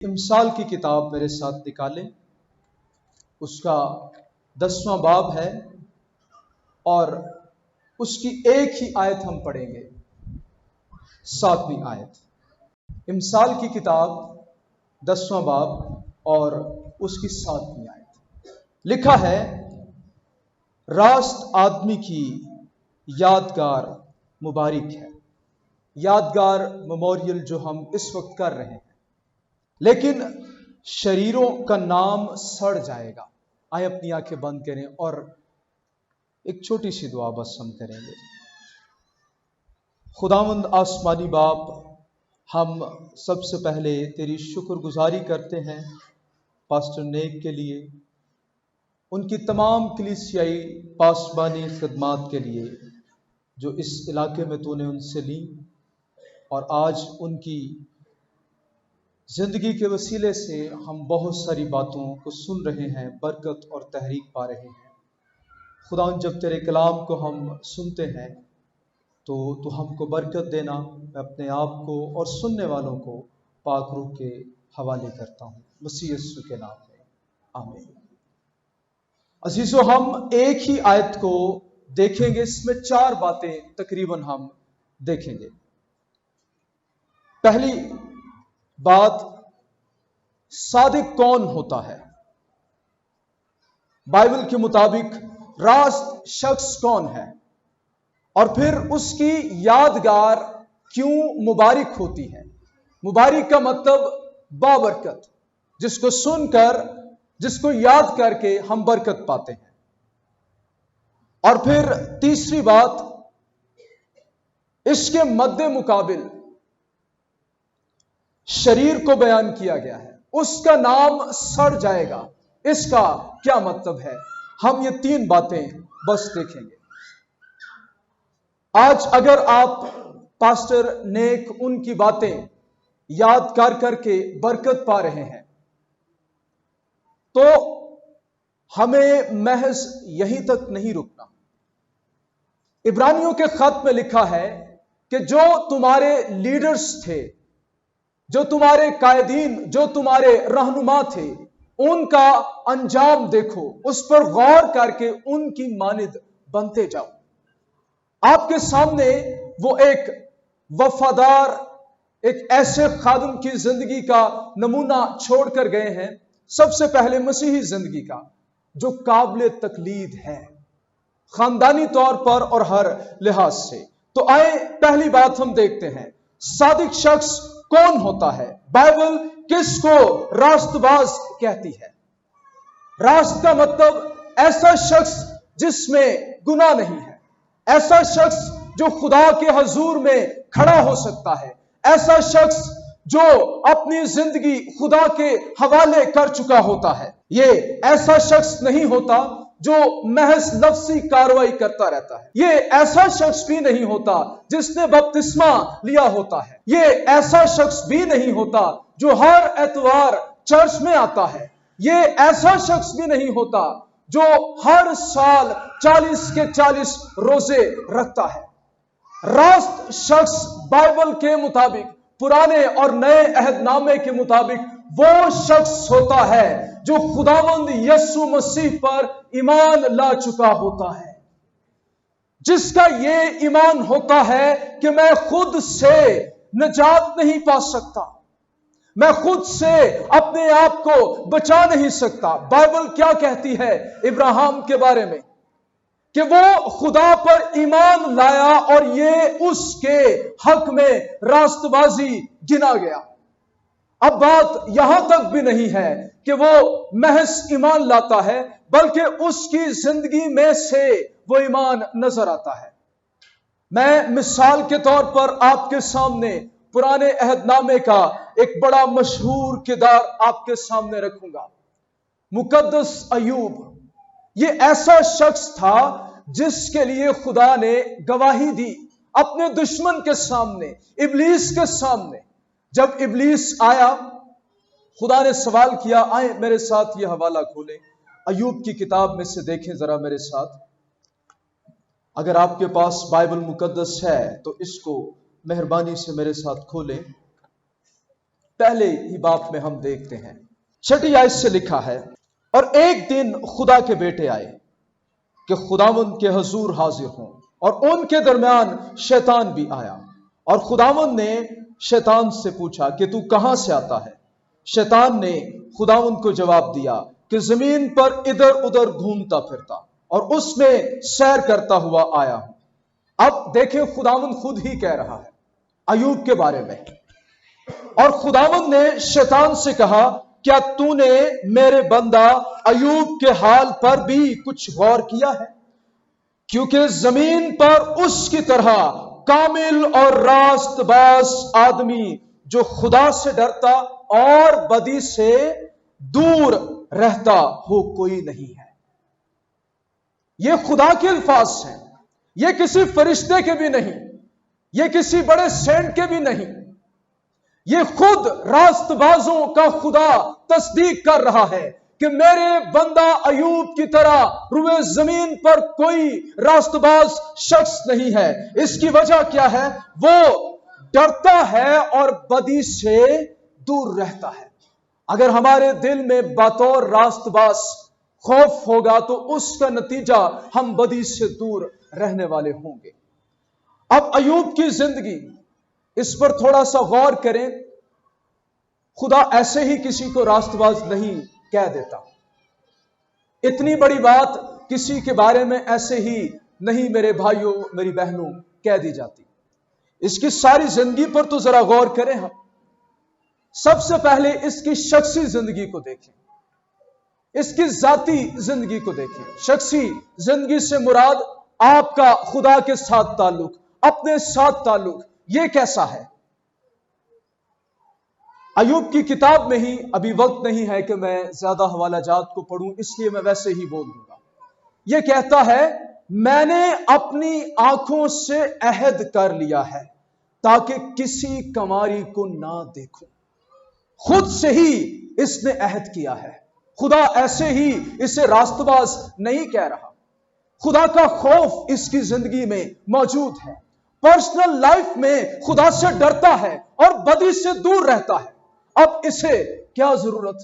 امثال کی کتاب میرے ساتھ نکالیں، اس کا 10واں باب ہے اور اس کی ایک ہی آیت ہم پڑھیں گے، 7ویں آیت۔ امثال کی کتاب 10واں باب اور اس کی 7ویں آیت لکھا ہے، راست آدمی کی یادگار مبارک ہے۔ یادگار میموریل جو ہم اس وقت کر رہے ہیں، لیکن شریروں کا نام سڑ جائے گا۔ آئے اپنی آنکھیں بند کریں اور ایک چھوٹی سی دعا بس ہم کریں گے۔ خداوند آسمانی باپ، ہم سب سے پہلے تیری شکر گزاری کرتے ہیں پاسٹر نیک کے لیے، ان کی تمام کلیسیائی پاسبانی خدمات کے لیے جو اس علاقے میں تو نے ان سے لی، اور آج ان کی زندگی کے وسیلے سے ہم بہت ساری باتوں کو سن رہے ہیں، برکت اور تحریک پا رہے ہیں۔ خدا، جب تیرے کلام کو ہم سنتے ہیں تو ہم کو برکت دینا۔ میں اپنے آپ کو اور سننے والوں کو پاک روح کے حوالے کرتا ہوں، مسیح یسوع کے نام میں، آمین۔ عزیزو، ہم ایک ہی آیت کو دیکھیں گے، اس میں 4 باتیں تقریباً ہم دیکھیں گے۔ پہلی بات، صادق کون ہوتا ہے؟ بائبل کے مطابق راست شخص کون ہے، اور پھر اس کی یادگار کیوں مبارک ہوتی ہے؟ مبارک کا مطلب بابرکت، جس کو سن کر، جس کو یاد کر کے ہم برکت پاتے ہیں۔ اور پھر تیسری بات، اس کے مد مقابل شریر کو بیان کیا گیا ہے، اس کا نام سڑ جائے گا۔ اس کا کیا مطلب ہے؟ ہم یہ 3 باتیں بس دیکھیں گے۔ آج اگر آپ پاسٹر نیک ان کی باتیں یاد کر کے برکت پا رہے ہیں، تو ہمیں محض یہیں تک نہیں رکنا۔ عبرانیوں کے خط میں لکھا ہے کہ جو تمہارے لیڈرز تھے، جو تمہارے قائدین، جو تمہارے رہنما تھے، ان کا انجام دیکھو، اس پر غور کر کے ان کی مانند بنتے جاؤ۔ آپ کے سامنے وہ ایک وفادار، ایک ایسے خادم کی زندگی کا نمونہ چھوڑ کر گئے ہیں، سب سے پہلے مسیحی زندگی کا، جو قابل تقلید ہے، خاندانی طور پر اور ہر لحاظ سے۔ تو آئے پہلی بات ہم دیکھتے ہیں، صادق شخص کون ہوتا ہے؟ بائبل کس کو راست باز کہتی ہے؟ راست کا مطلب ایسا شخص جس میں گناہ نہیں ہے، ایسا شخص جو خدا کے حضور میں کھڑا ہو سکتا ہے، ایسا شخص جو اپنی زندگی خدا کے حوالے کر چکا ہوتا ہے۔ یہ ایسا شخص نہیں ہوتا جو محض لفظی کاروائی کرتا رہتا ہے۔ یہ ایسا شخص بھی نہیں ہوتا جس نے بپتسمہ لیا ہوتا ہے۔ یہ ایسا شخص بھی نہیں ہوتا جو ہر اتوار چرچ میں آتا ہے۔ یہ ایسا شخص بھی نہیں ہوتا جو ہر سال 40 کے 40 روزے رکھتا ہے۔ راست شخص بائبل کے مطابق، پرانے اور نئے عہد نامے کے مطابق، وہ شخص ہوتا ہے جو خداوند یسوع مسیح پر ایمان لا چکا ہوتا ہے، جس کا یہ ایمان ہوتا ہے کہ میں خود سے نجات نہیں پا سکتا، میں خود سے اپنے آپ کو بچا نہیں سکتا۔ بائبل کیا کہتی ہے ابراہیم کے بارے میں؟ کہ وہ خدا پر ایمان لایا اور یہ اس کے حق میں راست بازی گنا گیا۔ اب بات یہاں تک بھی نہیں ہے کہ وہ محض ایمان لاتا ہے، بلکہ اس کی زندگی میں سے وہ ایمان نظر آتا ہے۔ میں مثال کے طور پر آپ کے سامنے پرانے عہد نامے کا ایک بڑا مشہور کردار آپ کے سامنے رکھوں گا، مقدس ایوب۔ یہ ایسا شخص تھا جس کے لیے خدا نے گواہی دی اپنے دشمن کے سامنے، ابلیس کے سامنے۔ جب ابلیس آیا، خدا نے سوال کیا، آئیں میرے ساتھ یہ حوالہ کھولیں، ایوب کی کتاب میں سے دیکھیں ذرا میرے ساتھ۔ اگر آپ کے پاس بائبل مقدس ہے تو اس کو مہربانی سے میرے ساتھ کھولیں۔ پہلے ہی باب میں ہم دیکھتے ہیں 6 آیت سے لکھا ہے، اور ایک دن خدا کے بیٹے آئے کہ خداوند کے حضور حاضر ہوں، اور ان کے درمیان شیطان بھی آیا، اور خداوند نے شیطان سے پوچھا کہ تو کہاں سے آتا ہے؟ شیطان نے خداوند کو جواب دیا کہ زمین پر ادھر ادھر گھومتا پھرتا اور اس میں سیر کرتا ہوا آیا ہوں۔ اب دیکھیں خداوند خود ہی کہہ رہا ہے ایوب کے بارے میں، اور خداوند نے شیطان سے کہا کیا تو نے میرے بندہ ایوب کے حال پر بھی کچھ غور کیا ہے؟ کیونکہ زمین پر اس کی طرح کامل اور راست باز آدمی جو خدا سے ڈرتا اور بدی سے دور رہتا ہو کوئی نہیں ہے۔ یہ خدا کے الفاظ ہیں، یہ کسی فرشتے کے بھی نہیں، یہ کسی بڑے سینٹ کے بھی نہیں، یہ خود راست بازوں کا خدا تصدیق کر رہا ہے کہ میرے بندہ ایوب کی طرح روئے زمین پر کوئی راست باز شخص نہیں ہے۔ اس کی وجہ کیا ہے؟ وہ ڈرتا ہے اور بدی سے دور رہتا ہے۔ اگر ہمارے دل میں بطور راست باز خوف ہوگا تو اس کا نتیجہ ہم بدی سے دور رہنے والے ہوں گے۔ اب ایوب کی زندگی، اس پر تھوڑا سا غور کریں۔ خدا ایسے ہی کسی کو راست باز نہیں کہہ دیتا، اتنی بڑی بات کسی کے بارے میں ایسے ہی نہیں میرے بھائیوں میری بہنوں کہہ دی جاتی۔ اس کی ساری زندگی پر تو ذرا غور کریں ہم۔ سب سے پہلے اس کی شخصی زندگی کو دیکھیں، اس کی ذاتی زندگی کو دیکھیں۔ شخصی زندگی سے مراد آپ کا خدا کے ساتھ تعلق، اپنے ساتھ تعلق، یہ کیسا ہے؟ ایوب کی کتاب میں ہی، ابھی وقت نہیں ہے کہ میں زیادہ حوالہ جات کو پڑھوں، اس لیے میں ویسے ہی بول دوں گا۔ یہ کہتا ہے میں نے اپنی آنکھوں سے عہد کر لیا ہے تاکہ کسی کماری کو نہ دیکھوں۔ خود سے ہی اس نے عہد کیا ہے۔ خدا ایسے ہی اسے راست باز نہیں کہہ رہا۔ خدا کا خوف اس کی زندگی میں موجود ہے۔ پرسنل لائف میں خدا سے ڈرتا ہے اور بدی سے دور رہتا ہے۔ اب اسے کیا ضرورت؟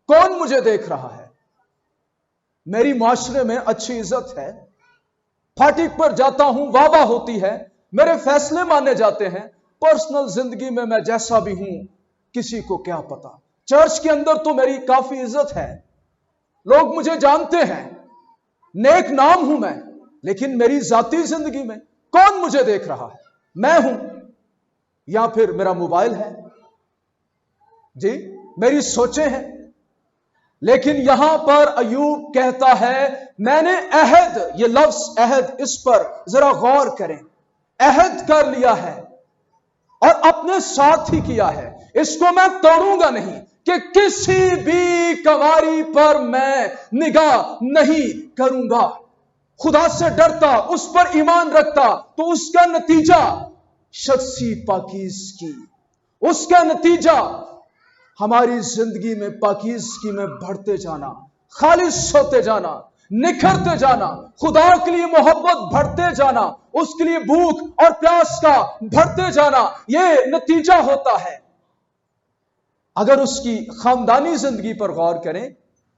کون مجھے دیکھ رہا ہے؟ میری معاشرے میں اچھی عزت ہے، پھاٹک پر جاتا ہوں واہ واہ ہوتی ہے، میرے فیصلے مانے جاتے ہیں۔ پرسنل زندگی میں میں جیسا بھی ہوں کسی کو کیا پتا۔ چرچ کے اندر تو میری کافی عزت ہے، لوگ مجھے جانتے ہیں، نیک نام ہوں میں، لیکن میری ذاتی زندگی میں کون مجھے دیکھ رہا ہے؟ میں ہوں یا پھر میرا موبائل ہے؟ جی میری سوچیں ہیں۔ لیکن یہاں پر ایوب کہتا ہے میں نے عہد، یہ لفظ عہد، اس پر ذرا غور کریں، عہد کر لیا ہے اور اپنے ساتھ ہی کیا ہے، اس کو میں توڑوں گا نہیں کہ کسی بھی کنواری پر میں نگاہ نہیں کروں گا۔ خدا سے ڈرتا، اس پر ایمان رکھتا تو اس کا نتیجہ شخصی پاکیزگی، اس کا نتیجہ ہماری زندگی میں پاکیزگی میں بڑھتے جانا، خالص ہوتے جانا، نکھرتے جانا، خدا کے لیے محبت بڑھتے جانا، اس کے لیے بھوک اور پیاس کا بڑھتے جانا، یہ نتیجہ ہوتا ہے۔ اگر اس کی خاندانی زندگی پر غور کریں،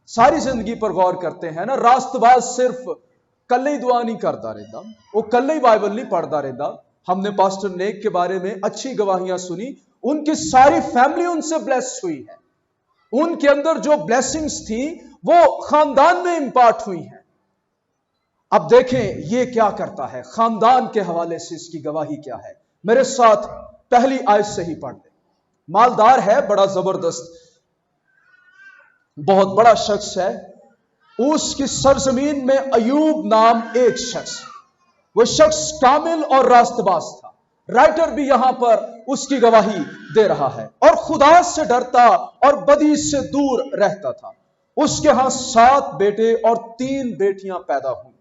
ساری زندگی پر غور کرتے ہیں نا، راست باز صرف کلے ہی دعا نہیں کرتا رہتا، وہ کلے ہی بائبل نہیں پڑھتا رہتا۔ ہم نے پاسٹر نیک کے بارے میں اچھی گواہیاں سنی، ان کی ساری فیملی ان سے بلیس ہوئی ہے، ان کے اندر جو بلیسنگز تھی وہ خاندان میں امپارٹ ہوئی ہیں۔ اب دیکھیں یہ کیا کرتا ہے، خاندان کے حوالے سے اس کی گواہی کیا ہے۔ میرے ساتھ پہلی آیت سے ہی پڑھ لیں۔ مالدار ہے، بڑا زبردست، بہت بڑا شخص ہے۔ اس کی سرزمین میں ایوب نام ایک شخص، وہ شخص کامل اور راست باز تھا۔ رائٹر بھی یہاں پر اس کی گواہی دے رہا ہے، اور خدا سے ڈرتا اور بدی سے دور رہتا تھا۔ اس کے ہاں 7 بیٹے اور 3 بیٹیاں پیدا ہوئیں۔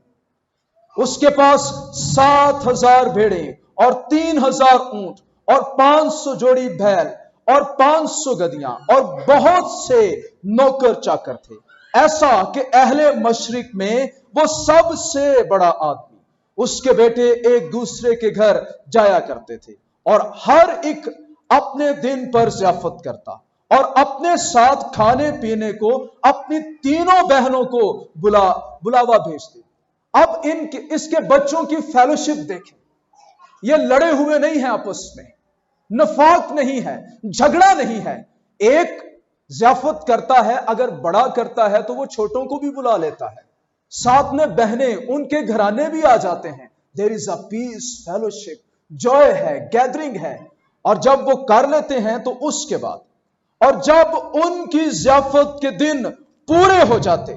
اس کے پاس 7,000 بھیڑیں اور 3,000 اونٹ اور 500 جوڑی بیل اور 500 گدیاں اور بہت سے نوکر چاکر تھے، ایسا کہ اہل مشرق میں وہ سب سے بڑا آدمی۔ اس کے بیٹے ایک دوسرے کے گھر جایا کرتے تھے اور ہر ایک اپنے دن پر ضیافت کرتا اور اپنے ساتھ کھانے پینے کو اپنی تینوں بہنوں کو بلاوا بھیجتے. اب اس کے بچوں کی فیلوشپ دیکھیں. یہ لڑے ہوئے نہیں ہیں آپس میں، نفاق نہیں ہے، جھگڑا نہیں ہے. ایک ضیافت کرتا ہے، اگر بڑا کرتا ہے تو وہ چھوٹوں کو بھی بلا لیتا ہے. ساتھ میں بہنیں، ان کے گھرانے بھی آ جاتے ہیں. دیر از اے پیس، فیلوشپ، جوائے ہے، گیدرنگ ہے. اور جب وہ کر لیتے ہیں تو اس کے بعد، اور جب ان کی ضیافت کے دن پورے ہو جاتے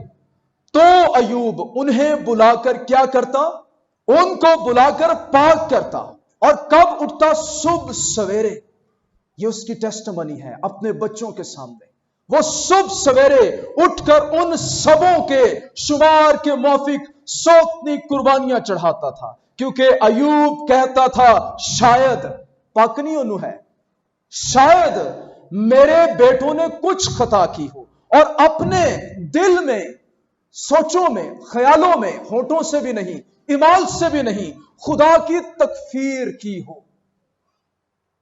تو ایوب انہیں بلا کر کیا کرتا؟ ان کو بلا کر پاک کرتا. اور کب اٹھتا؟ صبح سویرے. یہ اس کی ٹیسٹمنی ہے اپنے بچوں کے سامنے. وہ صبح سویرے اٹھ کر ان سبوں کے شمار کے موافق سوتنی قربانیاں چڑھاتا تھا، کیونکہ ایوب کہتا تھا شاید پاکنی انہوں ہے، شاید میرے بیٹوں نے کچھ خطا کی ہو اور اپنے دل میں، سوچوں میں، خیالوں میں، ہونٹوں سے بھی نہیں، ایمان سے بھی نہیں، خدا کی تکفیر کی ہو.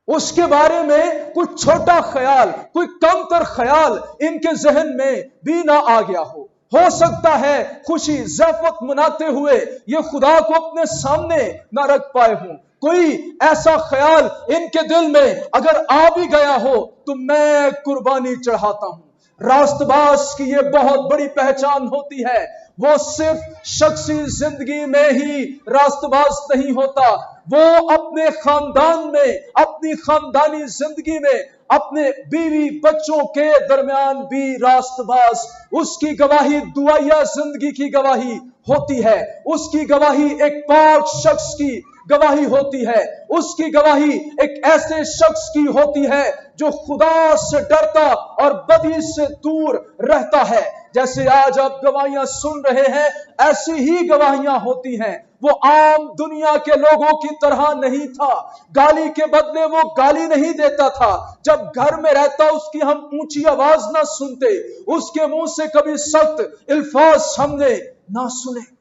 اس کے بارے میں کوئی چھوٹا خیال، کوئی کم تر خیال ان کے ذہن میں بھی نہ آ گیا ہو. ہو سکتا ہے خوشی ضیافت مناتے ہوئے یہ خدا کو اپنے سامنے نہ رکھ پائے ہوں. کوئی ایسا خیال ان کے دل میں اگر آ بھی گیا ہو تو میں قربانی چڑھاتا ہوں. راست باز کی یہ بہت بڑی پہچان ہوتی ہے. وہ صرف شخصی زندگی میں ہی راست باز نہیں ہوتا، وہ اپنے خاندان میں، اپنی خاندانی زندگی میں، اپنے بیوی بچوں کے درمیان بھی راست باز. اس کی گواہی دعائیا زندگی کی گواہی ہوتی ہے. اس کی گواہی ایک پاک شخص کی گواہی ہوتی ہے. اس کی گواہی ایک ایسے شخص کی ہوتی ہے جو خدا سے ڈرتا اور بدی سے دور رہتا ہے. جیسے آج آپ گواہیاں سن رہے ہیں، ایسی ہی گواہیاں ہوتی ہیں. وہ عام دنیا کے لوگوں کی طرح نہیں تھا. گالی کے بدلے وہ گالی نہیں دیتا تھا. جب گھر میں رہتا اس کی ہم اونچی آواز نہ سنتے، اس کے منہ سے کبھی سخت الفاظ ہم نے نہ سنے.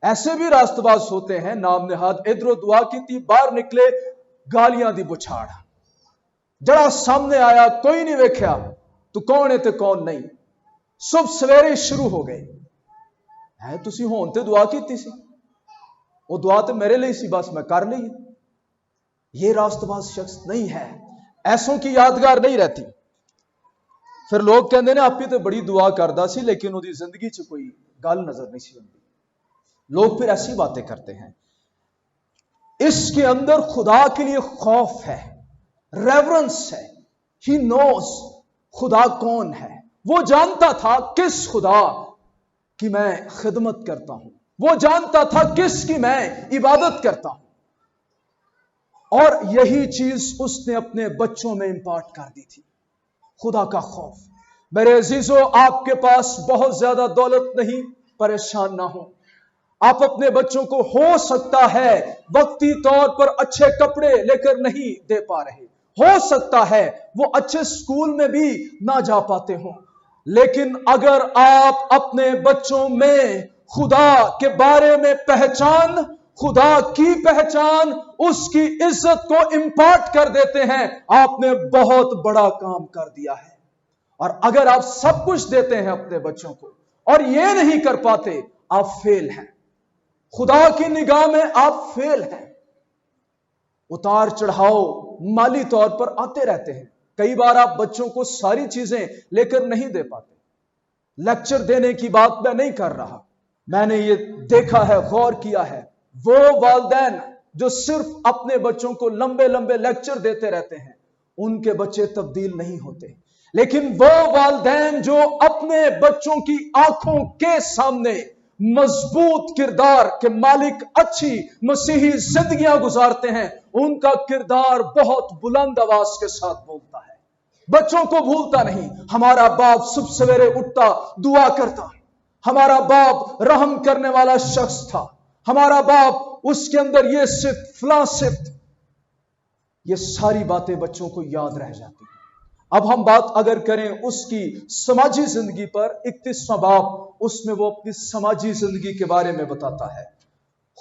ایسے بھی راست باز ہوتے ہیں نام نہاد، ادھر دعا کی تھی، باہر نکلے گالیاں دی بچھاڑ. جڑا سامنے آیا کوئی نہیں ویکھیا تو کون ہے تے کون نہیں. صبح سویرے شروع ہو گئے. ہے تسی ہون تے دعا کیتی سی، وہ دعا تے میرے لیے سی، بس میں کر لی. یہ راست باز شخص نہیں ہے. ایسوں کی یادگار نہیں رہتی. پھر لوگ کہندے نے آپ ہی تے بڑی دعا کردا سی لیکن وہ دی زندگی چ کوئی گل نظر نہیں سی ہوندی. لوگ پھر ایسی باتیں کرتے ہیں. اس کے اندر خدا کے لیے خوف ہے، ریورنس ہے. ہی نوز خدا کون ہے. وہ جانتا تھا کس خدا کی میں خدمت کرتا ہوں، وہ جانتا تھا کس کی میں عبادت کرتا ہوں. اور یہی چیز اس نے اپنے بچوں میں امپارٹ کر دی تھی، خدا کا خوف. میرے عزیزو، آپ کے پاس بہت زیادہ دولت نہیں، پریشان نہ ہو. آپ اپنے بچوں کو ہو سکتا ہے وقتی طور پر اچھے کپڑے لے کر نہیں دے پا رہے، ہو سکتا ہے وہ اچھے سکول میں بھی نہ جا پاتے ہوں، لیکن اگر آپ اپنے بچوں میں خدا کے بارے میں پہچان، خدا کی پہچان، اس کی عزت کو امپارٹ کر دیتے ہیں، آپ نے بہت بڑا کام کر دیا ہے. اور اگر آپ سب کچھ دیتے ہیں اپنے بچوں کو اور یہ نہیں کر پاتے، آپ فیل ہیں. خدا کی نگاہ میں آپ فیل ہیں. اتار چڑھاؤ مالی طور پر آتے رہتے ہیں. کئی بار آپ بچوں کو ساری چیزیں لے کر نہیں دے پاتے. لیکچر دینے کی بات میں نہیں کر رہا. میں نے یہ دیکھا ہے، غور کیا ہے، وہ والدین جو صرف اپنے بچوں کو لمبے لمبے لیکچر دیتے رہتے ہیں، ان کے بچے تبدیل نہیں ہوتے. لیکن وہ والدین جو اپنے بچوں کی آنکھوں کے سامنے مضبوط کردار کے مالک اچھی مسیحی زندگیاں گزارتے ہیں، ان کا کردار بہت بلند آواز کے ساتھ بولتا ہے. بچوں کو بھولتا نہیں. ہمارا باپ صبح سویرے اٹھتا، دعا کرتا. ہمارا باپ رحم کرنے والا شخص تھا. ہمارا باپ، اس کے اندر یہ صفت، فلاں صفت. یہ ساری باتیں بچوں کو یاد رہ جاتی ہیں. اب ہم بات اگر کریں اس کی سماجی زندگی پر، 31واں باب، اس میں وہ اپنی سماجی زندگی کے بارے میں بتاتا ہے.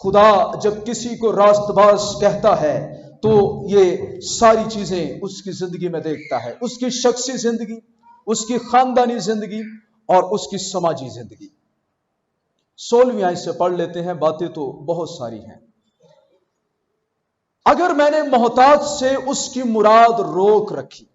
خدا جب کسی کو راست باز کہتا ہے تو یہ ساری چیزیں اس کی زندگی میں دیکھتا ہے، اس کی شخصی زندگی، اس کی خاندانی زندگی اور اس کی سماجی زندگی۔ 16ویں آیت سے پڑھ لیتے ہیں، باتیں تو بہت ساری ہیں۔ اگر میں نے محتاج سے اس کی مراد روک رکھی،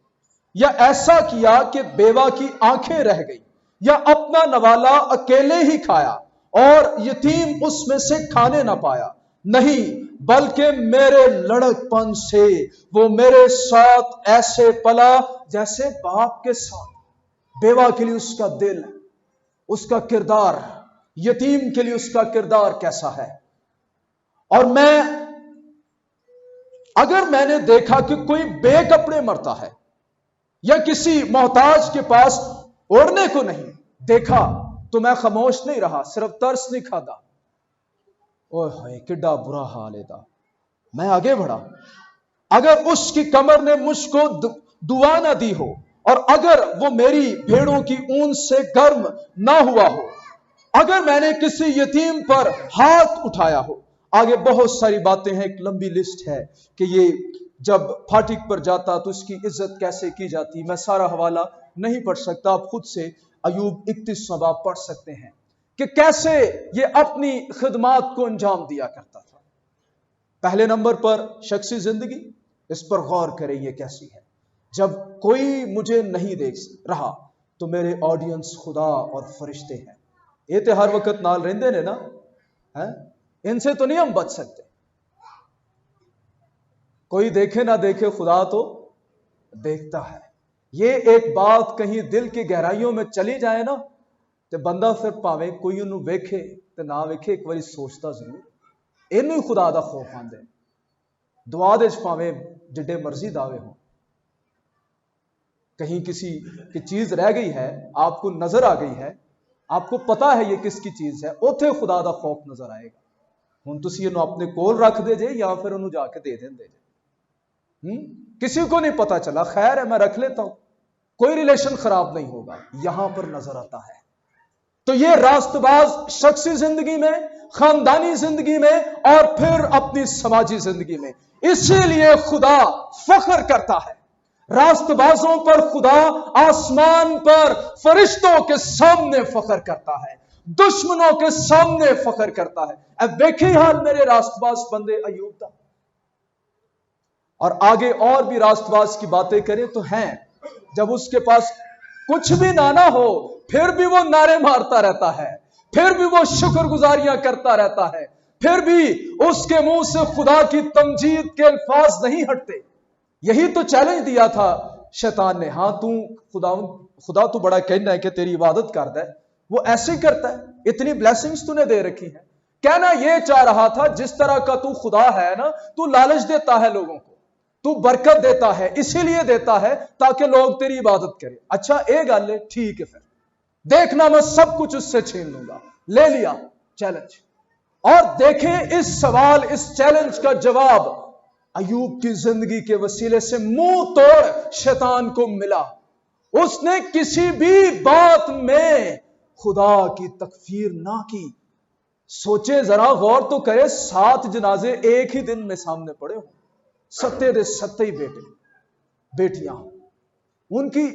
یا ایسا کیا کہ بیوہ کی آنکھیں رہ گئی، یا اپنا نوالا اکیلے ہی کھایا اور یتیم اس میں سے کھانے نہ پایا، نہیں بلکہ میرے لڑک پن سے وہ میرے ساتھ ایسے پلا جیسے باپ کے ساتھ۔ بیوہ کے لیے اس کا دل، اس کا کردار، یتیم کے لیے اس کا کردار کیسا ہے۔ اور اگر میں نے دیکھا کہ کوئی بے کپڑے مرتا ہے، یا کسی محتاج کے پاس اوڑھنے کو نہیں دیکھا، تو میں خاموش نہیں رہا، صرف ترس نہیں کھادا۔ اوہ ہوئے کڈا برا حال ہے دا، میں آگے بڑھا۔ اگر اس کی کمر نے مجھ کو دعا نہ دی ہو، اور اگر وہ میری بھیڑوں کی اون سے گرم نہ ہوا ہو، اگر میں نے کسی یتیم پر ہاتھ اٹھایا ہو۔ آگے بہت ساری باتیں ہیں، ایک لمبی لسٹ ہے کہ یہ جب پھاٹک پر جاتا تو اس کی عزت کیسے کی جاتی۔ میں سارا حوالہ نہیں پڑھ سکتا، آپ خود سے ایوب 31واں باب پڑھ سکتے ہیں کہ کیسے یہ اپنی خدمات کو انجام دیا کرتا تھا۔ پہلے نمبر پر شخصی زندگی، اس پر غور کریں یہ کیسی ہے۔ جب کوئی مجھے نہیں دیکھ رہا تو میرے آڈینس خدا اور فرشتے ہیں۔ یہ تو ہر وقت نال رہندے نے نا، ان سے تو نہیں ہم بچ سکتے۔ کوئی دیکھے نہ دیکھے خدا تو دیکھتا ہے۔ یہ ایک بات کہیں دل کی گہرائیوں میں چلی جائے نا، تو بندہ پھر پاوے کوئی انہوں ویکھے تو نہ ویکھے، ایک واری سوچتا ضرور اینو ہی خدا دا خوف آندے۔ دعا دے پاوے جڈے مرضی دعوے ہوں، کہیں کسی کی چیز رہ گئی ہے، آپ کو نظر آ گئی ہے، آپ کو پتا ہے یہ کس کی چیز ہے، اوتھے خدا دا خوف نظر آئے گا۔ ہن تسی انہوں اپنے کول رکھ دے جے یا پھر انہوں جا کے دے دیں دے جے، کسی کو نہیں پتا چلا، خیر ہے میں رکھ لیتا ہوں، کوئی ریلیشن خراب نہیں ہوگا، یہاں پر نظر آتا ہے۔ تو یہ راست باز شخصی زندگی میں، خاندانی زندگی میں، اور پھر اپنی سماجی زندگی میں۔ اسی لیے خدا فخر کرتا ہے راست بازوں پر، خدا آسمان پر فرشتوں کے سامنے فخر کرتا ہے، دشمنوں کے سامنے فخر کرتا ہے۔ اب دیکھیں حال میرے راست باز بندے ایوب دا۔ اور آگے اور بھی راست باز کی باتیں کریں تو ہیں، جب اس کے پاس کچھ بھی نہ ہو پھر بھی وہ نعرے مارتا رہتا ہے، پھر بھی وہ شکر گزاریاں کرتا رہتا ہے، پھر بھی اس کے منہ سے خدا کی تمجید کے الفاظ نہیں ہٹتے۔ یہی تو چیلنج دیا تھا شیطان نے، ہاں تو خدا تو بڑا کہنا ہے کہ تیری عبادت کرتا ہے، وہ ایسے کرتا ہے، اتنی بلیسنگز تو نے دے رکھی ہیں۔ کہنا یہ چاہ رہا تھا جس طرح کا تو خدا ہے نا، تو لالچ دیتا ہے لوگوں کو، تو برکت دیتا ہے، اسی لیے دیتا ہے تاکہ لوگ تیری عبادت کریں۔ اچھا ایک گل ہے، ٹھیک ہے، پھر دیکھنا میں سب کچھ اس سے چھین لوں گا۔ لے لیا چیلنج، اور دیکھیں اس سوال، اس چیلنج کا جواب ایوب کی زندگی کے وسیلے سے منہ توڑ شیطان کو ملا۔ اس نے کسی بھی بات میں خدا کی تکفیر نہ کی۔ سوچے ذرا، غور تو کرے، 7 جنازے ایک ہی دن میں سامنے پڑے ہوں، 7 دے 7 بیٹے بیٹیاں، ان کی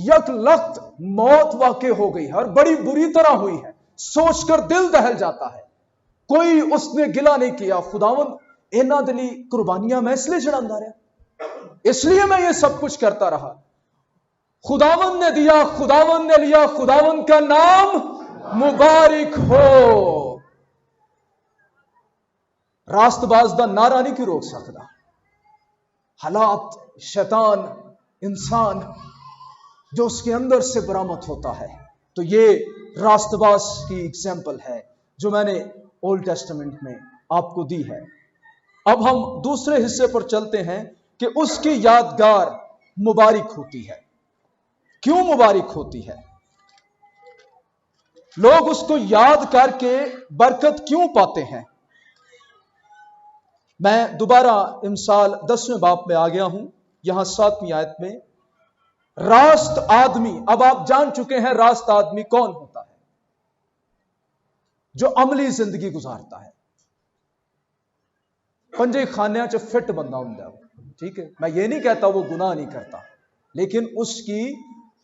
یک لخت موت واقع ہو گئی ہے، اور بڑی بری طرح ہوئی ہے، سوچ کر دل دہل جاتا ہے۔ کوئی اس نے گلہ نہیں کیا، خداوند اینا دلی قربانیاں میں اس لیے چڑھاتا رہا، اس لیے میں یہ سب کچھ کرتا رہا، خداوند نے دیا، خداوند نے لیا، خداوند کا نام مبارک ہو۔ راست باز دا نعرہ نہیں کی روک سکتا، حالات، شیطان، انسان جو اس کے اندر سے برآمد ہوتا ہے۔ تو یہ راست باز کی ایگزامپل ہے جو میں نے اولڈ ٹیسٹمنٹ میں آپ کو دی ہے۔ اب ہم دوسرے حصے پر چلتے ہیں کہ اس کی یادگار مبارک ہوتی ہے۔ کیوں مبارک ہوتی ہے؟ لوگ اس کو یاد کر کے برکت کیوں پاتے ہیں؟ میں دوبارہ امثال 10ویں باب میں آ گیا ہوں، یہاں 7ویں آیت میں راست آدمی، اب آپ جان چکے ہیں راست آدمی کون ہوتا ہے، جو عملی زندگی گزارتا ہے، پنجے خانے چ فٹ بندہ ہوں گا، ٹھیک ہے، میں یہ نہیں کہتا وہ گناہ نہیں کرتا، لیکن اس کی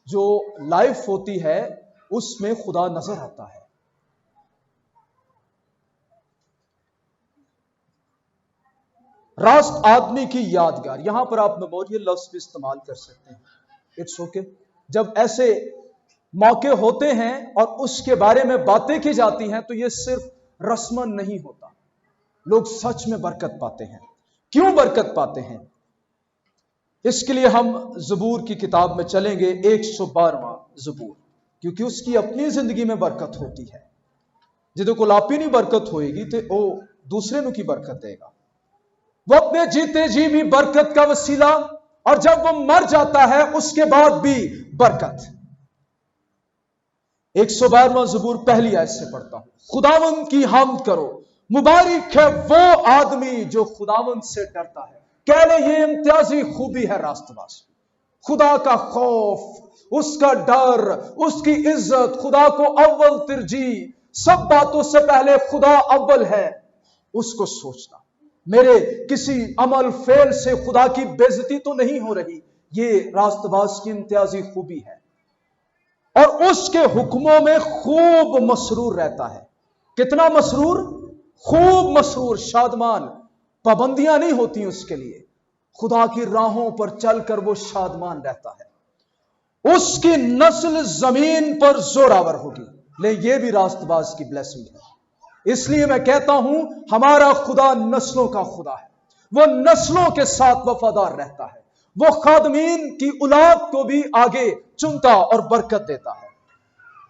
جو لائف ہوتی ہے اس میں خدا نظر آتا ہے۔ راست آدمی کی یادگار، یہاں پر آپ میموریل لفظ بھی استعمال کر سکتے ہیں، اٹس اوکے۔ جب ایسے موقع ہوتے ہیں اور اس کے بارے میں باتیں کی جاتی ہیں تو یہ صرف رسمن نہیں ہوتا، لوگ سچ میں برکت پاتے ہیں۔ کیوں برکت پاتے ہیں؟ اس کے لیے ہم زبور کی کتاب میں چلیں گے، 112واں زبور، کیونکہ اس کی اپنی زندگی میں برکت ہوتی ہے۔ جدوں کو لاپی نہیں برکت ہوئے گی تو وہ دوسرے نو کی برکت دے گا۔ وہ اپنے جیتے جی بھی برکت کا وسیلہ، اور جب وہ مر جاتا ہے اس کے بعد بھی برکت۔ 112واں زبور پہلی آیت سے پڑھتا ہوں۔ خداوند کی حمد کرو، مبارک ہے وہ آدمی جو خداوند سے ڈرتا ہے۔ کہہ لیں یہ امتیازی خوبی ہے راست باز، خدا کا خوف، اس کا ڈر، اس کی عزت، خدا کو اول ترجیح، سب باتوں سے پہلے خدا اول ہے، اس کو سوچنا۔ میرے کسی عمل فعل سے خدا کی بے عزتی تو نہیں ہو رہی، یہ راست باز کی امتیازی خوبی ہے۔ اور اس کے حکموں میں خوب مسرور رہتا ہے۔ کتنا مسرور؟ خوب مسرور، شادمان۔ پابندیاں نہیں ہوتی اس کے لیے، خدا کی راہوں پر چل کر وہ شادمان رہتا ہے۔ اس کی نسل زمین پر زوراور ہوگی۔ لے یہ بھی راست باز کی بلیسنگ ہے۔ اس لیے میں کہتا ہوں ہمارا خدا نسلوں کا خدا ہے، وہ نسلوں کے ساتھ وفادار رہتا ہے، وہ خادمین کی اولاد کو بھی آگے چنتا اور برکت دیتا ہے۔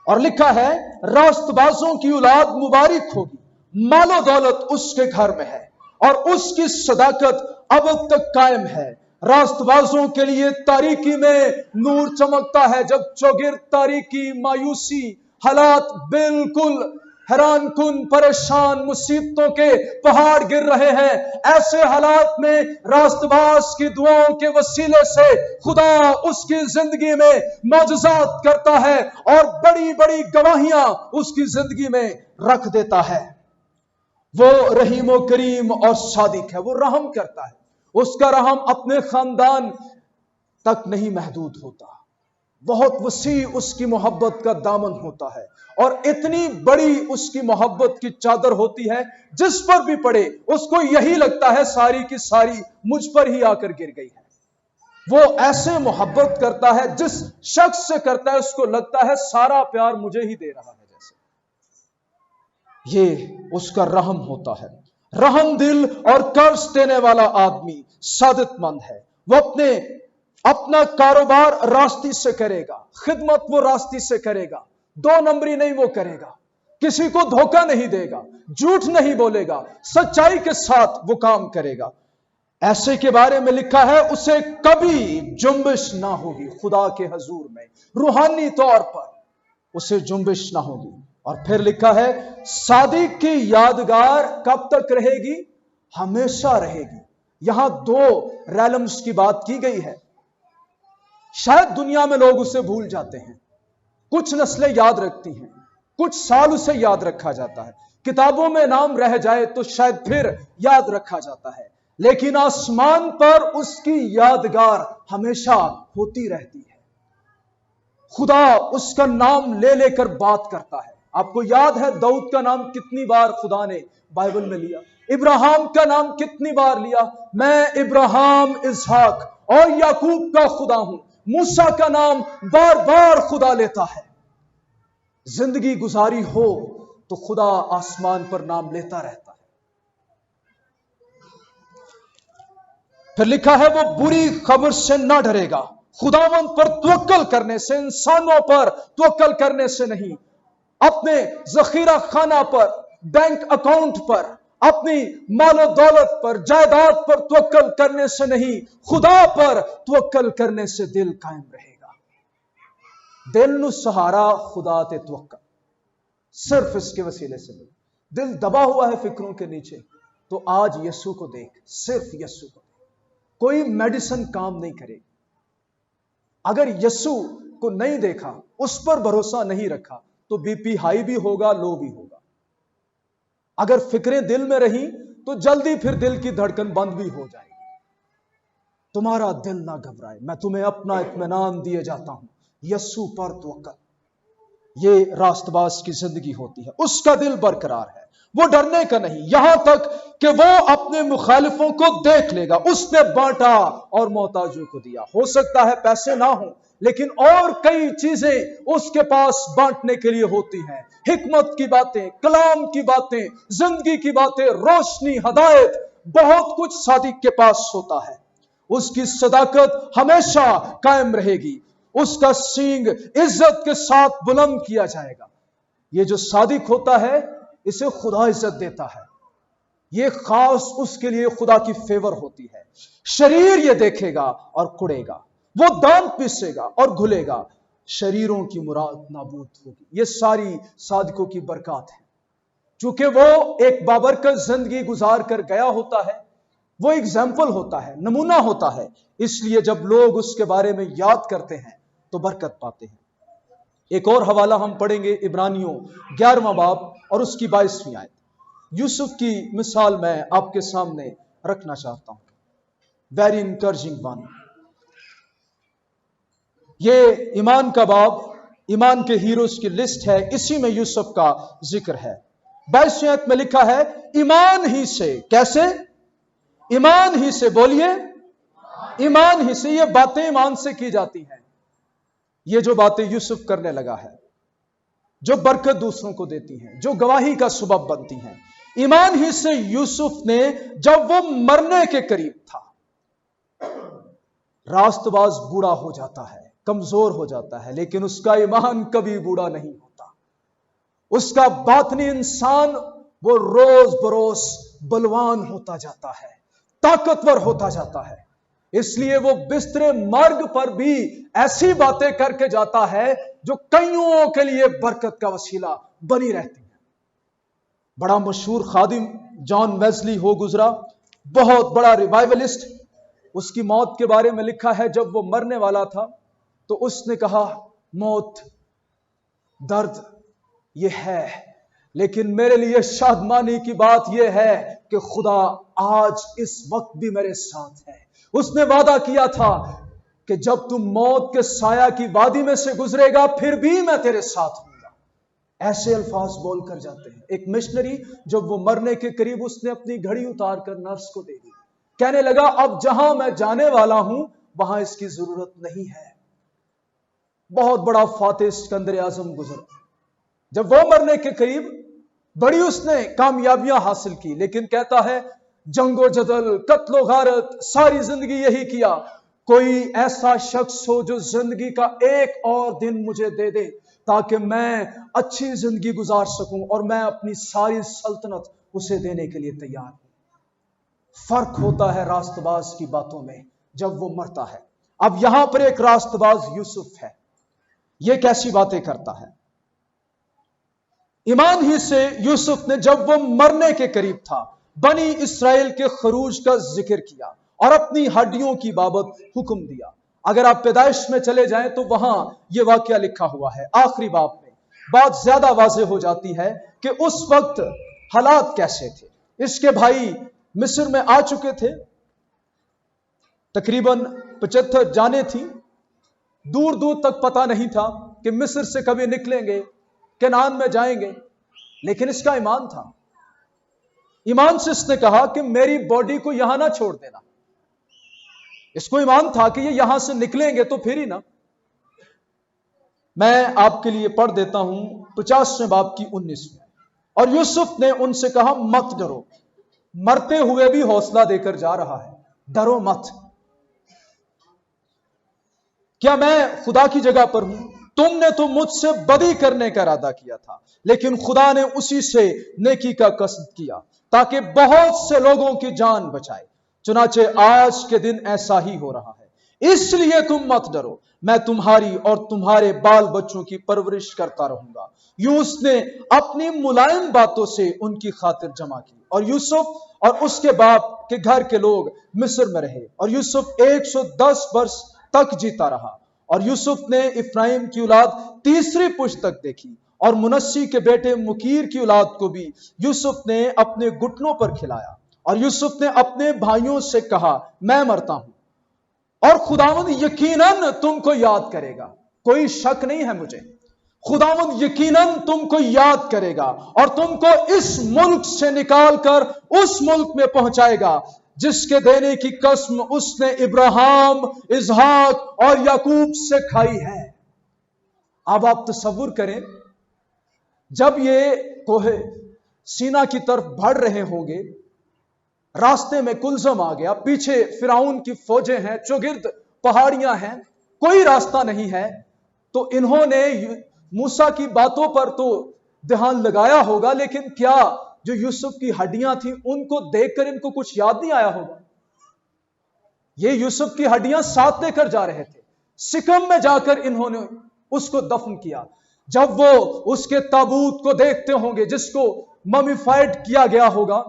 اور لکھا ہے راست بازوں کی اولاد مبارک ہوگی، مال و دولت اس کے گھر میں ہے اور اس کی صداقت اب تک قائم ہے۔ راست بازوں کے لیے تاریکی میں نور چمکتا ہے۔ جب چوگرد تاریکی، مایوسی، حالات بالکل حیران کن، پریشان، مصیبتوں کے پہاڑ گر رہے ہیں، ایسے حالات میں راست باز کی دعاؤں کے وسیلے سے خدا اس کی زندگی میں معجزات کرتا ہے اور بڑی بڑی گواہیاں اس کی زندگی میں رکھ دیتا ہے۔ وہ رحیم و کریم اور صادق ہے، وہ رحم کرتا ہے۔ اس کا رحم اپنے خاندان تک نہیں محدود ہوتا، بہت وسیع اس کی محبت کا دامن ہوتا ہے، اور اتنی بڑی اس کی محبت کی چادر ہوتی ہے جس پر بھی پڑے اس کو یہی لگتا ہے ساری کی ساری مجھ پر ہی آ کر گر گئی ہے۔ وہ ایسے محبت کرتا ہے، جس شخص سے کرتا ہے اس کو لگتا ہے سارا پیار مجھے ہی دے رہا ہے جیسے۔ یہ اس کا رحم ہوتا ہے۔ رحم دل اور قرض دینے والا آدمی سعادت مند ہے۔ وہ اپنا کاروبار راستی سے کرے گا، خدمت وہ راستی سے کرے گا، دو نمبری نہیں وہ کرے گا، کسی کو دھوکہ نہیں دے گا، جھوٹ نہیں بولے گا، سچائی کے ساتھ وہ کام کرے گا۔ ایسے کے بارے میں لکھا ہے اسے کبھی جنبش نہ ہوگی۔ خدا کے حضور میں روحانی طور پر اسے جنبش نہ ہوگی۔ اور پھر لکھا ہے صادق کی یادگار کب تک رہے گی؟ ہمیشہ رہے گی۔ یہاں دو ریلمز کی بات کی گئی ہے۔ شاید دنیا میں لوگ اسے بھول جاتے ہیں، کچھ نسلیں یاد رکھتی ہیں، کچھ سال اسے یاد رکھا جاتا ہے، کتابوں میں نام رہ جائے تو شاید پھر یاد رکھا جاتا ہے، لیکن آسمان پر اس کی یادگار ہمیشہ ہوتی رہتی ہے۔ خدا اس کا نام لے لے کر بات کرتا ہے۔ آپ کو یاد ہے داؤد کا نام کتنی بار خدا نے بائبل میں لیا؟ ابراہیم کا نام کتنی بار لیا؟ میں ابراہیم، اسحاق اور یعقوب کا خدا ہوں۔ موسیٰ کا نام بار بار خدا لیتا ہے۔ زندگی گزاری ہو تو خدا آسمان پر نام لیتا رہتا ہے۔ پھر لکھا ہے وہ بری خبر سے نہ ڈرے گا۔ خداوند پر توکل کرنے سے، انسانوں پر توکل کرنے سے نہیں، اپنے ذخیرہ خانہ پر، بینک اکاؤنٹ پر، اپنی مال و دولت پر، جائیداد پر توکل کرنے سے نہیں، خدا پر توکل کرنے سے دل قائم رہے گا۔ دل نو سہارا خدا تے توکل صرف اس کے وسیلے سے ملے۔ دل دبا ہوا ہے فکروں کے نیچے تو آج یسوع کو دیکھ، صرف یسوع کو دیکھ۔ کوئی میڈیسن کام نہیں کرے گی۔ اگر یسوع کو نہیں دیکھا، اس پر بھروسہ نہیں رکھا تو بی پی ہائی بھی ہوگا، لو بھی ہوگا۔ اگر فکریں دل میں رہیں تو جلدی پھر دل کی دھڑکن بند بھی ہو جائے گی۔ تمہارا دل نہ گھبرائے، میں تمہیں اپنا اطمینان دیے جاتا ہوں، یسوع پر توکل۔ یہ راست باز کی زندگی ہوتی ہے، اس کا دل برقرار ہے، وہ ڈرنے کا نہیں، یہاں تک کہ وہ اپنے مخالفوں کو دیکھ لے گا۔ اس نے بانٹا اور محتاجوں کو دیا۔ ہو سکتا ہے پیسے نہ ہوں، لیکن اور کئی چیزیں اس کے پاس بانٹنے کے لیے ہوتی ہیں، حکمت کی باتیں، کلام کی باتیں، زندگی کی باتیں، روشنی، ہدایت، بہت کچھ صادق کے پاس ہوتا ہے۔ اس کی صداقت ہمیشہ قائم رہے گی، اس کا سینگ عزت کے ساتھ بلند کیا جائے گا۔ یہ جو صادق ہوتا ہے اسے خدا عزت دیتا ہے، یہ خاص اس کے لیے خدا کی فیور ہوتی ہے۔ شریر یہ دیکھے گا اور کڑے گا، وہ دانت پیسے گا اور گھلے گا، شریروں کی مراد نابود ہوگی۔ یہ ساری صادقوں کی برکات ہے، چونکہ وہ ایک بابرکت زندگی گزار کر گیا ہوتا ہے، وہ ایگزامپل ہوتا ہے، نمونہ ہوتا ہے، اس لیے جب لوگ اس کے بارے میں یاد کرتے ہیں تو برکت پاتے ہیں۔ ایک اور حوالہ ہم پڑھیں گے، عبرانیوں 11واں باب اور اس کی 22ویں آیت۔ یوسف کی مثال میں آپ کے سامنے رکھنا چاہتا ہوں، ویری انکریجنگ ون۔ یہ ایمان کا باب، ایمان کے ہیروز کی لسٹ ہے، اسی میں یوسف کا ذکر ہے۔ 22ویں آیت میں لکھا ہے، ایمان ہی سے، کیسے؟ ایمان ہی سے، بولیے ایمان ہی سے۔ یہ باتیں ایمان سے کی جاتی ہیں، یہ جو باتیں یوسف کرنے لگا ہے، جو برکت دوسروں کو دیتی ہیں، جو گواہی کا سبب بنتی ہیں، ایمان ہی سے یوسف نے جب وہ مرنے کے قریب تھا، راست باز بوڑھا ہو جاتا ہے، کمزور ہو جاتا ہے، لیکن اس کا ایمان کبھی بوڑھا نہیں ہوتا۔ اس کا باطنی انسان وہ روز بروز بلوان ہوتا جاتا ہے، طاقتور ہوتا جاتا ہے، اس لیے وہ بستر مرگ پر بھی ایسی باتیں کر کے جاتا ہے جو کئیوں کے لیے برکت کا وسیلہ بنی رہتی ہیں۔ بڑا مشہور خادم جان ویزلی ہو گزرا، بہت بڑا ریوائولسٹ، اس کی موت کے بارے میں لکھا ہے، جب وہ مرنے والا تھا تو اس نے کہا، موت درد یہ ہے، لیکن میرے لیے شادمانی کی بات یہ ہے کہ خدا آج اس وقت بھی میرے ساتھ ہے۔ اس نے وعدہ کیا تھا کہ جب تم موت کے سایہ کی وادی میں سے گزرے گا پھر بھی میں تیرے ساتھ ہوں گا۔ ایسے الفاظ بول کر جاتے ہیں۔ ایک مشنری جب وہ مرنے کے قریب، اس نے اپنی گھڑی اتار کر نرس کو دے دی، کہنے لگا، اب جہاں میں جانے والا ہوں وہاں اس کی ضرورت نہیں ہے۔ بہت بڑا فاتح سکندر اعظم گزرا، جب وہ مرنے کے قریب، بڑی اس نے کامیابیاں حاصل کی، لیکن کہتا ہے، جنگ و جدل، قتل و غارت، ساری زندگی یہی کیا، کوئی ایسا شخص ہو جو زندگی کا ایک اور دن مجھے دے دے تاکہ میں اچھی زندگی گزار سکوں، اور میں اپنی ساری سلطنت اسے دینے کے لیے تیار ہوں۔ فرق ہوتا ہے راست باز کی باتوں میں جب وہ مرتا ہے۔ اب یہاں پر ایک راست باز یوسف ہے، یہ کیسی باتیں کرتا ہے؟ ایمان ہی سے یوسف نے جب وہ مرنے کے قریب تھا، بنی اسرائیل کے خروج کا ذکر کیا اور اپنی ہڈیوں کی بابت حکم دیا۔ اگر آپ پیدائش میں چلے جائیں تو وہاں یہ واقعہ لکھا ہوا ہے، آخری باب میں بات زیادہ واضح ہو جاتی ہے کہ اس وقت حالات کیسے تھے۔ اس کے بھائی مصر میں آ چکے تھے، تقریباً 75 جانیں تھیں، دور دور تک پتہ نہیں تھا کہ مصر سے کبھی نکلیں گے، کنعان میں جائیں گے، لیکن اس کا ایمان تھا۔ ایمان سے اس نے کہا کہ میری باڈی کو یہاں نہ چھوڑ دینا۔ اس کو ایمان تھا کہ یہ یہاں سے نکلیں گے تو پھر ہی نا۔ میں آپ کے لیے پڑھ دیتا ہوں 50ویں باب کی 19ویں۔ اور یوسف نے ان سے کہا، مت ڈرو، مرتے ہوئے بھی حوصلہ دے کر جا رہا ہے، ڈرو مت۔ کیا میں خدا کی جگہ پر ہوں؟ تم نے تو مجھ سے بدی کرنے کا ارادہ کیا تھا، لیکن خدا نے اسی سے نیکی کا قصد کیا تاکہ بہت سے لوگوں کی جان بچائے۔ چنانچہ آج کے دن ایسا ہی ہو رہا ہے، اس لیے تم مت ڈرو، میں تمہاری اور تمہارے بال بچوں کی پرورش کرتا رہوں گا۔ یوسف نے اپنی ملائم باتوں سے ان کی خاطر جمع کی، اور یوسف اور اس کے باپ کے گھر کے لوگ مصر میں رہے، اور یوسف 110 برس تک جیتا رہا۔ اور یوسف نے افرایم کی اولاد تیسری پشت تک دیکھی، اور منسی کے بیٹے مکیر کی اولاد کو بھی یوسف نے اپنے گھٹنوں پر کھلایا۔ اور یوسف نے اپنے بھائیوں سے کہا، میں مرتا ہوں، اور خداوند یقیناً تم کو یاد کرے گا. کوئی شک نہیں ہے مجھے، خداوند یقیناً تم کو یاد کرے گا اور تم کو اس ملک سے نکال کر اس ملک میں پہنچائے گا جس کے دینے کی قسم اس نے ابراہیم، اسحاق اور یعقوب سے کھائی ہے. اب آپ تصور کریں، جب یہ کوہ سینا کی طرف بڑھ رہے ہوں گے، راستے میں کلزم آ گیا، پیچھے فرعون کی فوجیں ہیں، چوگرد پہاڑیاں ہیں، کوئی راستہ نہیں ہے، تو انہوں نے موسیٰ کی باتوں پر تو دھیان لگایا ہوگا، لیکن کیا جو یوسف کی ہڈیاں تھیں ان کو دیکھ کر ان کو کچھ یاد نہیں آیا ہوگا؟ یہ یوسف کی ہڈیاں ساتھ لے کر جا رہے تھے، سکم میں جا کر انہوں نے اس کو دفن کیا. جب وہ اس کے تابوت کو دیکھتے ہوں گے جس کو ممیفائڈ کیا گیا ہوگا،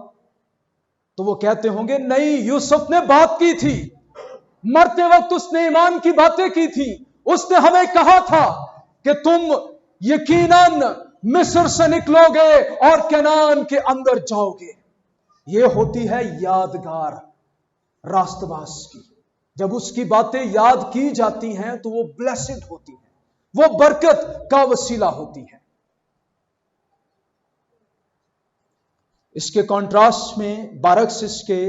تو وہ کہتے ہوں گے نہیں، یوسف نے بات کی تھی، مرتے وقت اس نے ایمان کی باتیں کی تھی، اس نے ہمیں کہا تھا کہ تم یقیناً مصر سے نکلو گے اور کنعان کے اندر جاؤ گے. یہ ہوتی ہے یادگار راست باز کی. جب اس کی باتیں یاد کی جاتی ہیں تو وہ بلیسڈ ہوتی ہیں، وہ برکت کا وسیلہ ہوتی ہے. اس کے کنٹراسٹ میں برعکس اس کے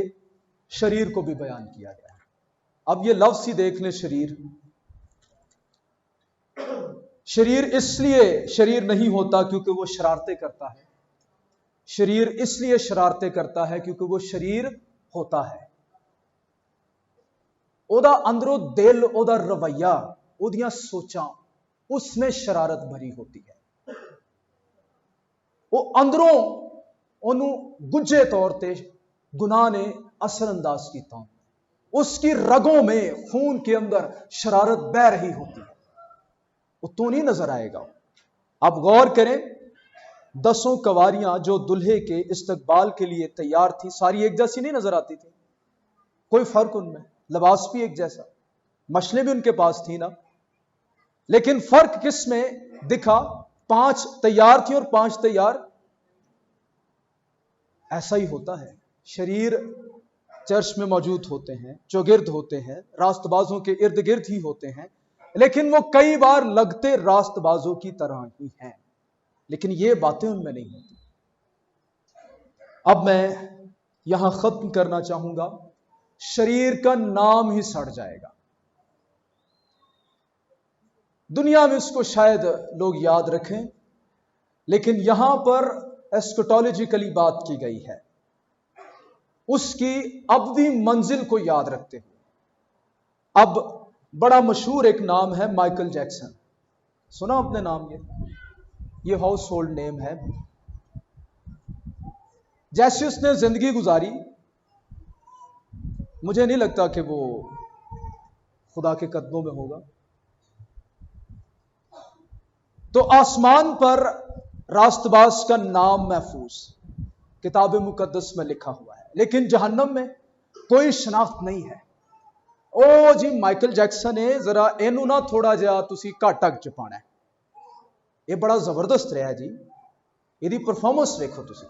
شریر کو بھی بیان کیا گیا ہے. اب یہ لفظ ہی دیکھ لیں، شریر اس لیے شریر نہیں ہوتا کیونکہ وہ شرارتیں کرتا ہے، شریر اس لیے شرارتیں کرتا ہے کیونکہ وہ شریر ہوتا ہے. اودا اندروں دل، اودا رویہ، اودیاں سوچاں اس میں شرارت بھری ہوتی ہے. وہ اندروں انہوں گجے طور تے گناہ نے اثر انداز کیتا ہوں، اس کی رگوں میں، خون کے اندر شرارت بہ رہی ہوتی ہے، وہ تو نہیں نظر آئے گا. اب غور کریں، 10 کواریاں جو دلہے کے استقبال کے لیے تیار تھی، ساری ایک جیسی نہیں نظر آتی تھی، کوئی فرق ان میں، لباس بھی ایک جیسا، مشلیں بھی ان کے پاس تھی نا، لیکن فرق کس میں دکھا؟ 5 تیار تھی اور 5 تیار. ایسا ہی ہوتا ہے، شریر چرچ میں موجود ہوتے ہیں، چوگرد ہوتے ہیں، راست بازوں کے ارد گرد ہی ہوتے ہیں، لیکن وہ کئی بار لگتے راست بازوں کی طرح ہی ہیں، لیکن یہ باتیں ان میں نہیں ہوتی. اب میں یہاں ختم کرنا چاہوں گا، شریر کا نام ہی سڑ جائے گا. دنیا میں اس کو شاید لوگ یاد رکھیں، لیکن یہاں پر ایسکٹولوجیکلی بات کی گئی ہے، اس کی ابدی منزل کو یاد رکھتے ہوئے. اب بڑا مشہور ایک نام ہے مائیکل جیکسن، سنا اپنے نام؟ یہ ہاؤس ہولڈ نیم ہے. جیسے اس نے زندگی گزاری، مجھے نہیں لگتا کہ وہ خدا کے قدموں میں ہوگا. تو آسمان پر راست باز کا نام محفوظ کتاب مقدس میں لکھا ہوا ہے، لیکن جہنم میں کوئی شناخت نہیں ہے. او جی مائیکل جیکسن ہے، ذرا اینو نہ تھوڑا جہا تسی گھٹ اگ چ پانا ہے، یہ بڑا زبردست رہا جی، یہ پرفارمنس دیکھو تسی.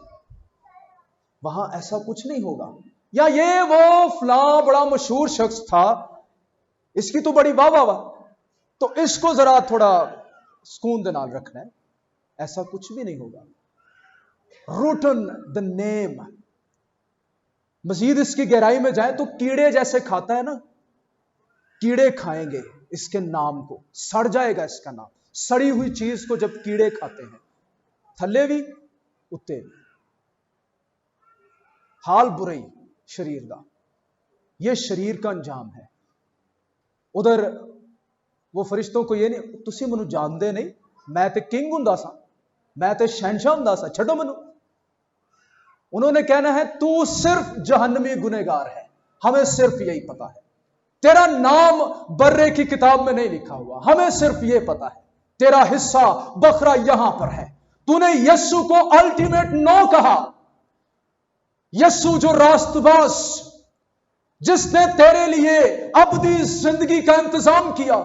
وہاں ایسا کچھ نہیں ہوگا. یا یہ وہ فلاں بڑا مشہور شخص تھا، اس کی تو بڑی واہ واہ واہ، تو اس کو ذرا تھوڑا سکون دے نال رکھنا ہے، ایسا کچھ بھی نہیں ہوگا. روٹن دا نیم. مزید اس کی گہرائی میں جائیں تو کیڑے جیسے کھاتا ہے نا، کیڑے کھائیں گے اس کے نام کو، سڑ جائے گا اس کا نام. سڑی ہوئی چیز کو جب کیڑے کھاتے ہیں، تھلے بھی اتے بھی. حال برئی شریر دا، یہ شریر کا انجام ہے. ادھر وہ فرشتوں کو یہ نہیں، تسی منو جاندے نہیں، میں تے کنگ ہوندا سا، میں تے شہنشاہ ہوندا سا، چھڈو منو. انہوں نے کہنا ہے تو صرف جہنمی گنہگار ہے، ہمیں صرف یہی پتا ہے. تیرا نام برے کی کتاب میں نہیں لکھا ہوا، ہمیں صرف یہ پتا ہے تیرا حصہ بکھرا یہاں پر ہے. تو نے یسوع کو الٹیمیٹ نو کہا، یسوع جو راست باز، جس نے تیرے لیے ابدی زندگی کا انتظام کیا،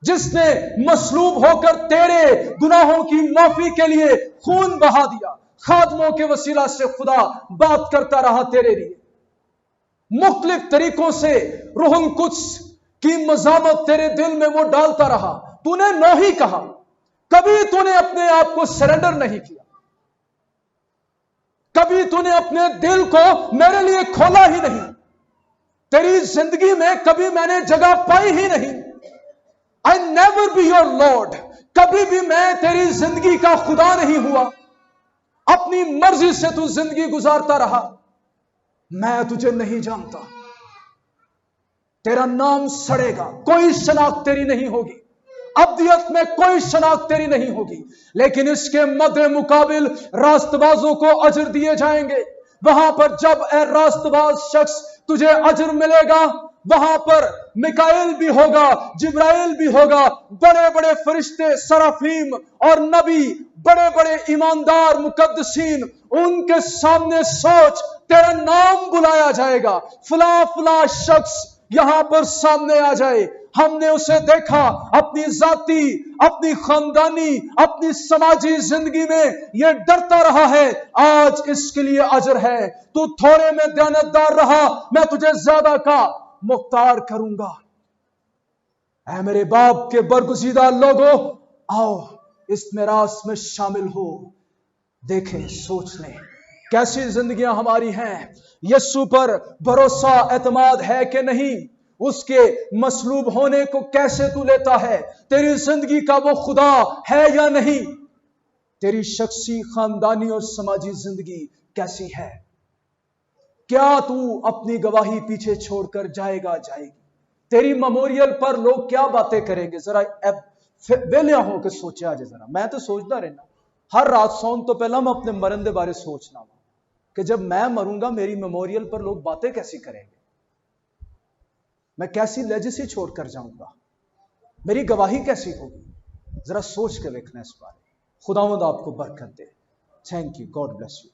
جس نے مصلوب ہو کر تیرے گناہوں کی معافی کے لیے خون بہا دیا. خادموں کے وسیلہ سے خدا بات کرتا رہا تیرے لیے، مختلف طریقوں سے روح القدس کی مزاحمت تیرے دل میں وہ ڈالتا رہا. تو نے نو ہی کہا, کبھی تو نے اپنے آپ کو سرنڈر نہیں کیا, کبھی تو نے اپنے دل کو میرے لیے کھولا ہی نہیں. تیری زندگی میں کبھی میں نے جگہ پائی ہی نہیں. I never be your Lord. کبھی بھی میں تیری زندگی کا خدا نہیں ہوا. اپنی مرضی سے تو زندگی گزارتا رہا. میں تجھے نہیں جانتا. تیرا نام سڑے گا, کوئی شناخت تیری نہیں ہوگی. ابدیت میں کوئی شناخت تیری نہیں ہوگی. لیکن اس کے مد مقابل راست بازوں کو اجر دیے جائیں گے. وہاں پر جب اے راست باز شخص تجھے اجر ملے گا, وہاں پر میکائیل بھی ہوگا, جبرائیل بھی ہوگا, بڑے بڑے فرشتے, سرافیم اور نبی, بڑے بڑے ایماندار مقدسین. ان کے سامنے سوچ, تیرا نام بلایا جائے گا. فلاں فلاں شخص یہاں پر سامنے آ جائے, ہم نے اسے دیکھا اپنی ذاتی, اپنی خاندانی, اپنی سماجی زندگی میں یہ ڈرتا رہا ہے, آج اس کے لیے اجر ہے. تو تھوڑے میں دیانتدار رہا, میں تجھے زیادہ کا مختار کروں گا. اے میرے باپ کے برگزیدہ لوگوں, آؤ اس میراث میں شامل ہو. دیکھیں, سوچ لیں کیسی زندگیاں ہماری ہیں. یسوع پر بھروسہ اعتماد ہے کہ نہیں؟ اس کے مصلوب ہونے کو کیسے تو لیتا ہے؟ تیری زندگی کا وہ خدا ہے یا نہیں؟ تیری شخصی, خاندانی اور سماجی زندگی کیسی ہے؟ کیا تو اپنی گواہی پیچھے چھوڑ کر جائے گی؟ تیری میموریل پر لوگ کیا باتیں کریں گے؟ ذرا ویلیا ہو کے سوچا جائے. ذرا میں تو سوچتا رہنا ہر رات سون تو پہلا میں اپنے مرن دے بارے سوچنا ہوں کہ جب میں مروں گا میری میموریل پر لوگ باتیں کیسی کریں گے, میں کیسی لیجیسی چھوڑ کر جاؤں گا, میری گواہی کیسی ہوگی. ذرا سوچ کے دیکھنا اس بارے. خداوند آپ کو برکت دے. Thank you. God bless you.